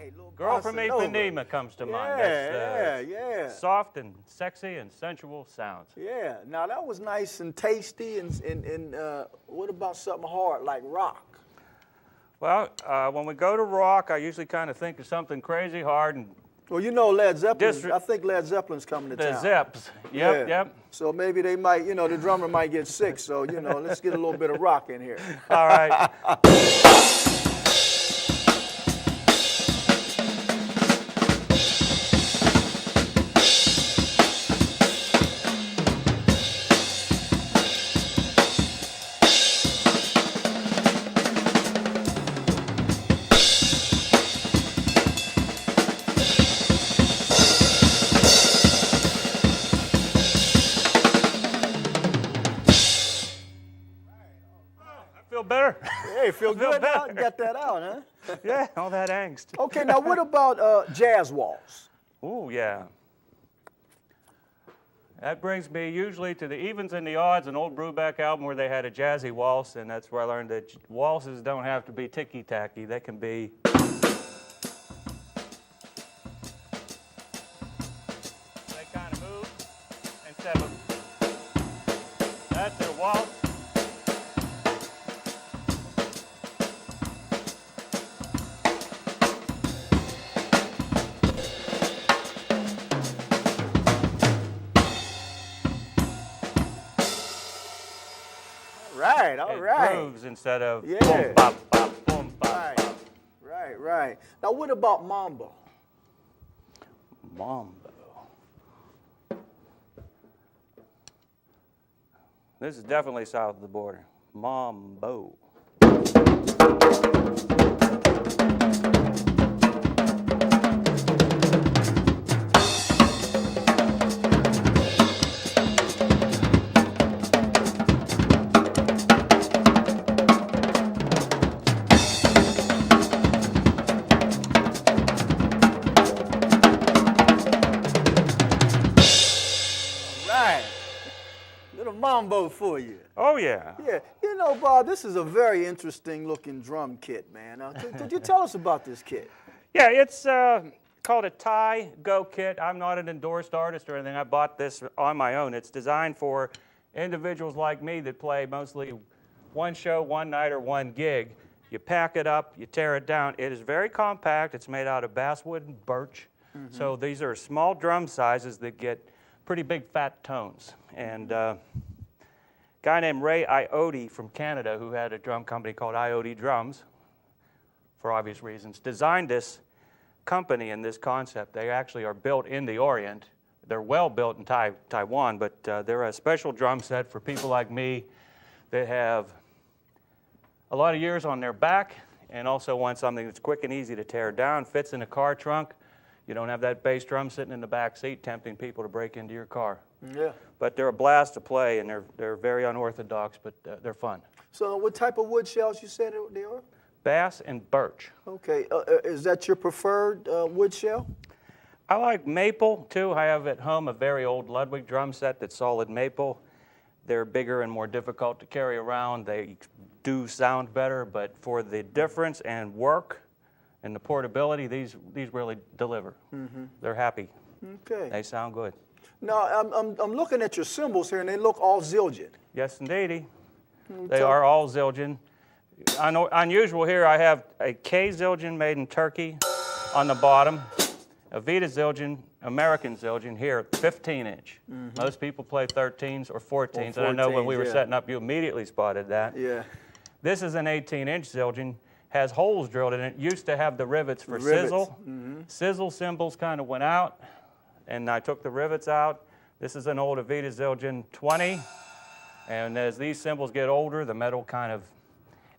right. Little Girl from bossa nova. Ipanema comes to mind. Yeah. Soft and sexy and sensual sounds. Yeah. Now that was nice and tasty. And what about something hard like rock? Well, when we go to rock, I usually kind of think of something crazy hard and. Well, you know Led Zeppelin. I think Led Zeppelin's coming to town. The Zeps. Yep. So maybe they might, the drummer might get sick. So, let's get a little bit of rock in here. All right. Better. Hey, feel good now? Got that out, huh? Yeah, all that angst. Okay, now what about jazz waltz? Oh, yeah. That brings me usually to the Evens and the Odds, an old Brubeck album where they had a jazzy waltz, and that's where I learned that waltzes don't have to be ticky-tacky. They can be... They kind of move instead of... That's their waltz. All right. Grooves instead of boom, bop, bop, boom, bop, bop. Right. Now, what about mambo? Mambo. This is definitely south of the border. Mambo. Mambo for you. Oh, yeah. Yeah. Bob, this is a very interesting looking drum kit, man. Could you tell us about this kit? Yeah, it's called a Thai Go kit. I'm not an endorsed artist or anything. I bought this on my own. It's designed for individuals like me that play mostly one show, one night, or one gig. You pack it up, you tear it down. It is very compact. It's made out of basswood and birch. Mm-hmm. So these are small drum sizes that get pretty big fat tones. And a guy named Ray Iotti from Canada, who had a drum company called Iotti Drums, for obvious reasons, designed this company and this concept. They actually are built in the Orient. They're well built in Taiwan, but they're a special drum set for people like me that have a lot of years on their back and also want something that's quick and easy to tear down, fits in a car trunk. You don't have that bass drum sitting in the back seat tempting people to break into your car. Yeah. But they're a blast to play, and they're very unorthodox, but they're fun. So what type of wood shells you said they are? Bass and birch. Okay. Is that your preferred wood shell? I like maple, too. I have at home a very old Ludwig drum set that's solid maple. They're bigger and more difficult to carry around. They do sound better, but for the difference and work and the portability, these really deliver. Mm-hmm. They're happy. Okay. They sound good. Now, I'm looking at your cymbals here, and they look all Zildjian. Yes, indeedy. They are all Zildjian. Unusual here, I have a K Zildjian made in Turkey on the bottom, a Vita Zildjian, American Zildjian here, 15-inch. Mm-hmm. Most people play 13s or 14s, and I know when we were setting up, you immediately spotted that. Yeah. This is an 18-inch Zildjian, has holes drilled in it. Used to have the rivets for sizzle. Mm-hmm. Sizzle cymbals kind of went out, and I took the rivets out. This is an old Vita Zildjian 20, and as these cymbals get older, the metal kind of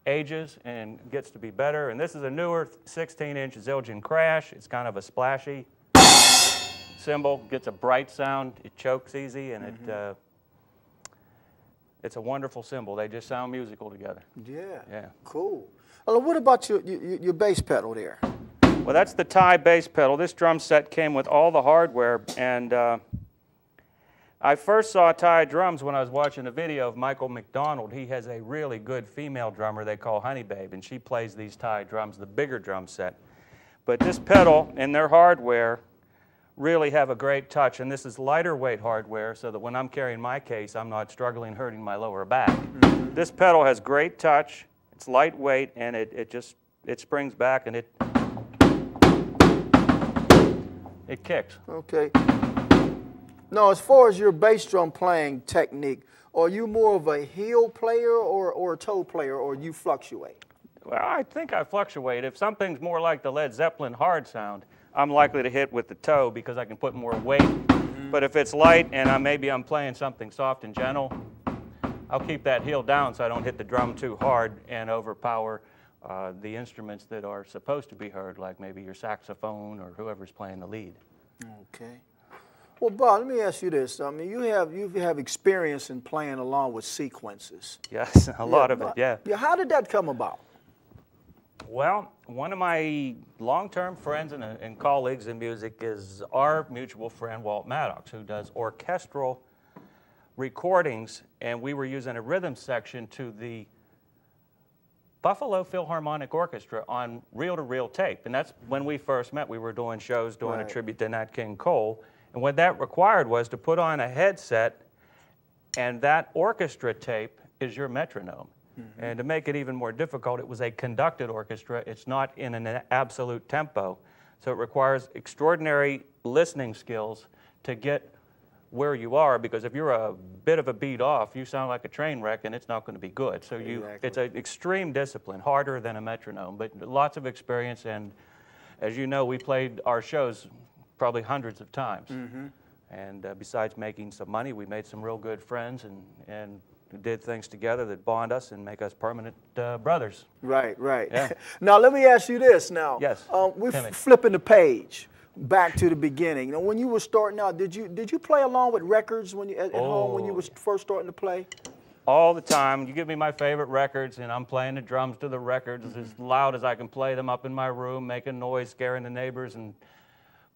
ages and gets to be better. And this is a newer 16-inch Zildjian Crash. It's kind of a splashy cymbal, gets a bright sound, it chokes easy, and mm-hmm. It's a wonderful cymbal. They just sound musical together. Yeah. Cool. Well, what about your bass pedal there? Well, that's the Thai bass pedal. This drum set came with all the hardware, and I first saw Thai drums when I was watching a video of Michael McDonald. He has a really good female drummer they call Honey Babe, and she plays these Thai drums, the bigger drum set. But this pedal and their hardware really have a great touch, and this is lighter weight hardware so that when I'm carrying my case, I'm not struggling hurting my lower back. This pedal has great touch, it's lightweight, and it springs back and it kicks. Okay. Now, as far as your bass drum playing technique, are you more of a heel player or a toe player, or you fluctuate? Well, I think I fluctuate. If something's more like the Led Zeppelin hard sound, I'm likely to hit with the toe because I can put more weight. But if it's light and maybe I'm playing something soft and gentle, I'll keep that heel down so I don't hit the drum too hard and overpower the instruments that are supposed to be heard, like maybe your saxophone or whoever's playing the lead. Okay. Well, Bob, let me ask you this. I mean, you have experience in playing along with sequences. Yes, a lot of it, yeah. How did that come about? Well, one of my long-term friends and colleagues in music is our mutual friend, Walt Maddox, who does orchestral recordings, and we were using a rhythm section to the Buffalo Philharmonic Orchestra on reel-to-reel tape. And that's when we first met. We were doing shows, doing a tribute to Nat King Cole. And what that required was to put on a headset, and that orchestra tape is your metronome. And to make it even more difficult, it was a conducted orchestra. It's not in an absolute tempo. So it requires extraordinary listening skills to get where you are, because if you're a bit of a beat off, you sound like a train wreck and it's not going to be good. So it's an extreme discipline, harder than a metronome, but lots of experience. And as you know, we played our shows probably hundreds of times. And besides making some money, we made some real good friends and did things together that bond us and make us permanent brothers. Right. Yeah. Now, let me ask you this now. Yes. We're flipping the page back to the beginning. Now, when you were starting out, did you play along with records when you at home when you were first starting to play? All the time. You give me my favorite records, and I'm playing the drums to the records as loud as I can play them up in my room, making noise, scaring the neighbors, and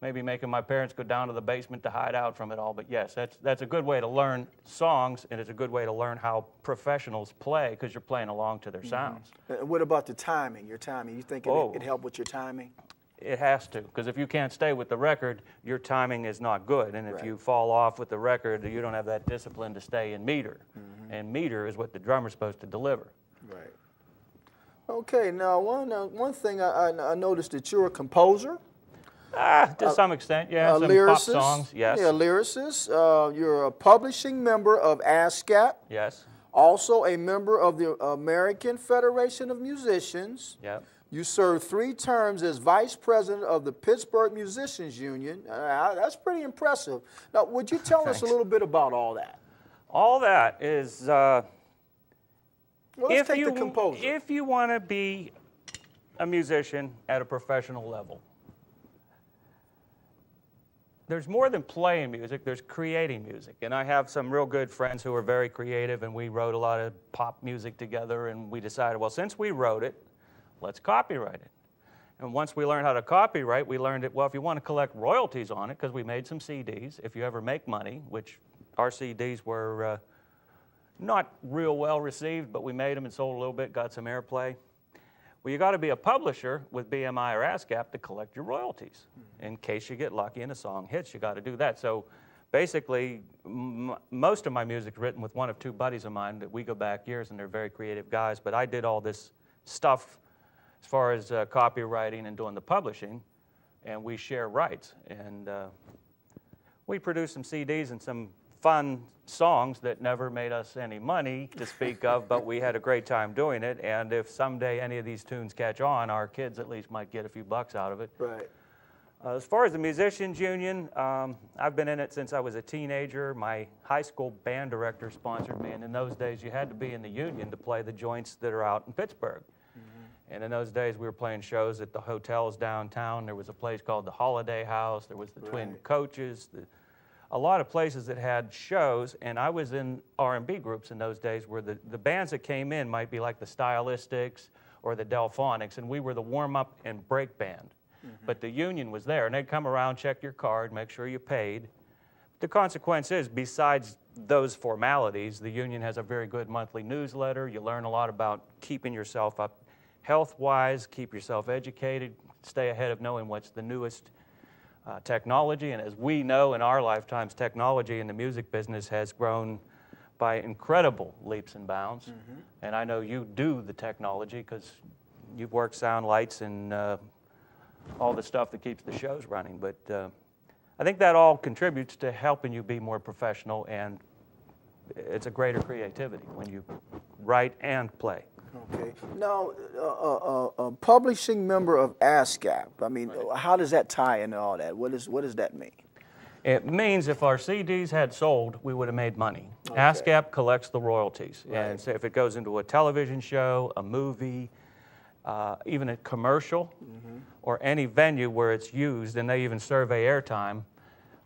maybe making my parents go down to the basement to hide out from it all. But yes, that's a good way to learn songs, and it's a good way to learn how professionals play, because you're playing along to their sounds. What about the timing, your timing? You think it helped with your timing? It has to, because if you can't stay with the record, your timing is not good. And if you fall off with the record, you don't have that discipline to stay in meter. And meter is what the drummer's supposed to deliver. Right. Okay, now one thing I noticed that you're a composer. To some extent, yeah. Some lyricist, pop songs, yes. Yeah, lyricist. You're a publishing member of ASCAP. Yes. Also a member of the American Federation of Musicians. Yep. You served 3 terms as vice president of the Pittsburgh Musicians Union. That's pretty impressive. Now, would you tell us a little bit about all that? All that is, well, let's take the composer. If you want to be a musician at a professional level, there's more than playing music, there's creating music. And I have some real good friends who are very creative, and we wrote a lot of pop music together, and we decided, well, since we wrote it, let's copyright it. And once we learned how to copyright, we learned that, well, if you want to collect royalties on it, because we made some CDs, if you ever make money, which our CDs were not real well received, but we made them and sold a little bit, got some airplay. Well, you got to be a publisher with BMI or ASCAP to collect your royalties. In case you get lucky and a song hits, you got to do that. So basically, most of my music is written with one of 2 buddies of mine that we go back years, and they're very creative guys. But I did all this stuff as far as copywriting and doing the publishing, and we share rights. And we produced some CDs and some fun songs that never made us any money to speak of, but we had a great time doing it. And if someday any of these tunes catch on, our kids at least might get a few bucks out of it. Right. As far as the Musicians Union, I've been in it since I was a teenager. My high school band director sponsored me, and in those days you had to be in the union to play the joints that are out in Pittsburgh. And in those days we were playing shows at the hotels downtown. There was a place called the Holiday House. There was the Twin Coaches. A lot of places that had shows, and I was in R&B groups in those days where the bands that came in might be like the Stylistics or the Delphonics, and we were the warm-up and break band. But the union was there, and they'd come around, check your card, make sure you paid. The consequence is, besides those formalities, the union has a very good monthly newsletter. You learn a lot about keeping yourself up health-wise, keep yourself educated, stay ahead of knowing what's the newest technology. And as we know in our lifetimes, technology in the music business has grown by incredible leaps and bounds. And I know you do the technology because you've worked sound, lights, and all the stuff that keeps the shows running. But I think that all contributes to helping you be more professional, and it's a greater creativity when you write and play. Okay. Now, a publishing member of ASCAP, I mean, how does that tie into all that? What does that mean? It means if our CDs had sold, we would have made money. Okay. ASCAP collects the royalties. Right. And so if it goes into a television show, a movie, even a commercial, or any venue where it's used, and they even survey airtime,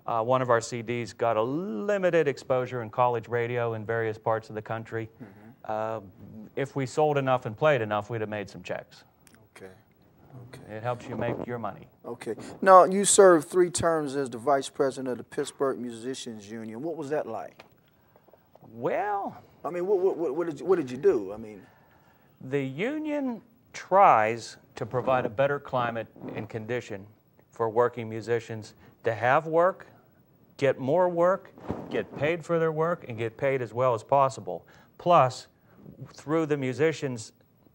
one of our CDs got a limited exposure in college radio in various parts of the country. If we sold enough and played enough, we'd have made some checks. Okay. Okay. It helps you make your money. Okay. Now, you served 3 terms as the vice president of the Pittsburgh Musicians Union. What was that like? Well, I mean, what did you do? I mean, the union tries to provide a better climate and condition for working musicians to have work, get more work, get paid for their work, and get paid as well as possible. Plus, through the musicians'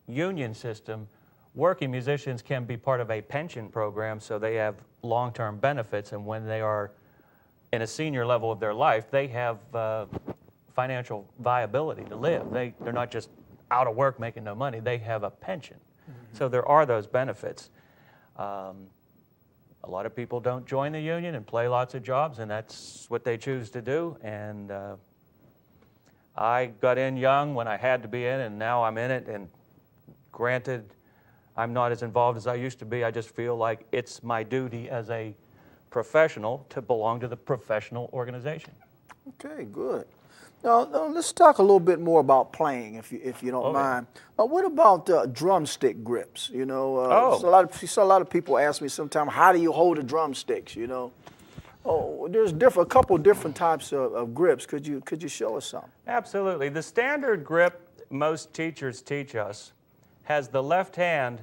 union system, working musicians can be part of a pension program, so they have long-term benefits, and when they are in a senior level of their life, they have financial viability to live. They're not just out of work making no money, they have a pension. So there are those benefits. A lot of people don't join the union and play lots of jobs, and that's what they choose to do. And I got in young when I had to be in, and now I'm in it. And granted, I'm not as involved as I used to be. I just feel like it's my duty as a professional to belong to the professional organization. Okay, good. Now let's talk a little bit more about playing, if you don't mind. What about drumstick grips? You know, so a lot of people ask me sometimes, how do you hold the drumsticks? You know, there's a couple different types of grips. Could you show us some? Absolutely. The standard grip most teachers teach us has the left hand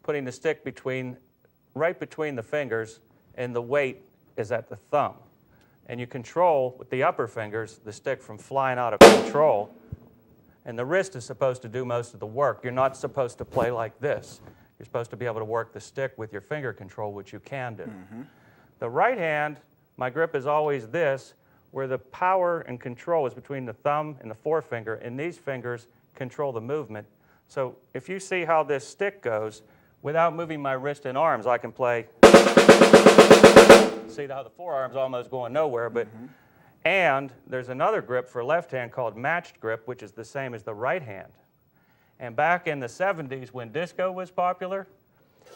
putting the stick right between the fingers, and the weight is at the thumb. And you control, with the upper fingers, the stick from flying out of control. And the wrist is supposed to do most of the work. You're not supposed to play like this. You're supposed to be able to work the stick with your finger control, which you can do. The right hand, my grip is always this, where the power and control is between the thumb and the forefinger, and these fingers control the movement. So if you see how this stick goes, without moving my wrist and arms, I can play. See how the forearm's almost going nowhere, but and there's another grip for left hand called matched grip, which is the same as the right hand. And back in the 70s when disco was popular,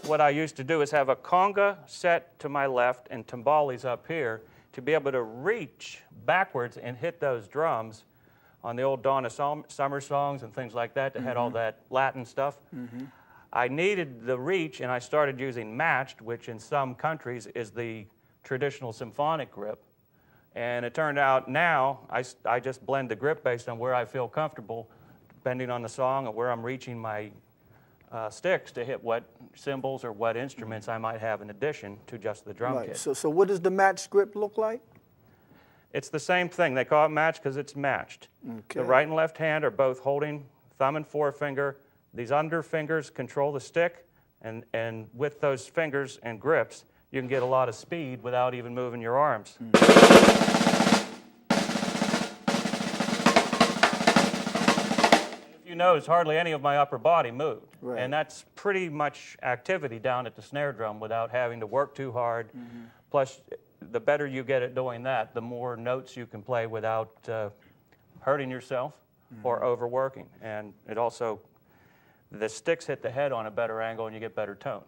what I used to do is have a conga set to my left and timbales up here to be able to reach backwards and hit those drums on the old Donna Summer songs and things like that had all that Latin stuff. I needed the reach, and I started using matched, which in some countries is the traditional symphonic grip. And it turned out now I just blend the grip based on where I feel comfortable, depending on the song and where I'm reaching my sticks to hit what cymbals or what instruments I might have in addition to just the drum kit. So what does the matched grip look like? It's the same thing. They call it matched because it's matched. The right and left hand are both holding thumb and forefinger. These under fingers control the stick, and with those fingers and grips, you can get a lot of speed without even moving your arms. If you notice, hardly any of my upper body moved. And that's pretty much activity down at the snare drum without having to work too hard. Plus, the better you get at doing that, the more notes you can play without hurting yourself or overworking. And it also, the sticks hit the head on a better angle and you get better tone.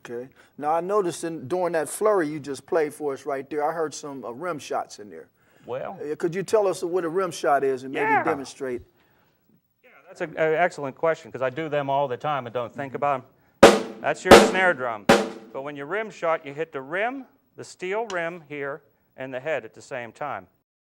Okay. Now I noticed during that flurry you just played for us right there, I heard some rim shots in there. Well, could you tell us what a rim shot is and maybe demonstrate? Yeah, that's an excellent question because I do them all the time and don't think about them. That's your snare drum. But when you rim shot, you hit the rim, the steel rim here, and the head at the same time.